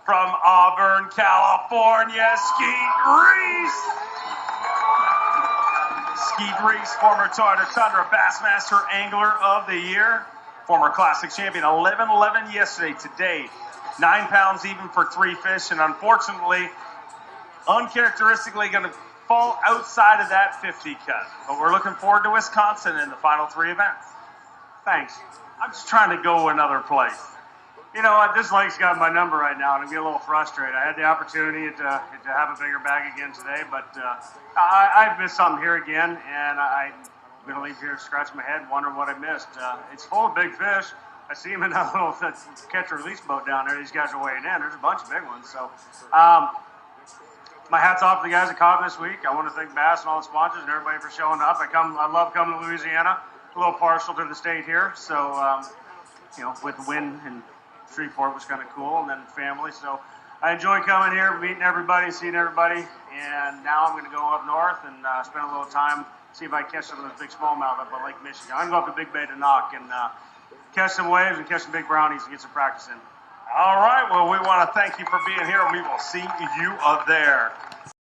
From Auburn, California, Skeet Reese. Skeet Reese, former Toyota Tundra Bassmaster Angler of the Year, former Classic champion, 11-11 yesterday. Today, 9 pounds even for 3 fish, and unfortunately, uncharacteristically going to fall outside of that 50 cut. But we're looking forward to Wisconsin in the final 3 events. Thanks. I'm just trying to go another place. You know what? This lake's got my number right now, and I'm getting a little frustrated. I had the opportunity to have a bigger bag again today, but I missed something here again, and I'm going to leave here scratching my head, wondering what I missed. It's full of big fish. I see them in that little catch-and-release boat down there. These guys are weighing in. There's a bunch of big ones. So my hat's off to the guys that caught them this week. I want to thank Bass and all the sponsors and everybody for showing up. I love coming to Louisiana. A little partial to the state here, so you know, with the wind and Shreveport was kind of cool, and then family. So I enjoy coming here, meeting everybody, seeing everybody, and now I'm going to go up north and spend a little time, see if I can catch some of those big smallmouth up on Lake Michigan. I'm going to go up to Big Bay to Knock and catch some waves and catch some big brownies and get some practice in. All right, well, we want to thank you for being here, and we will see you up there.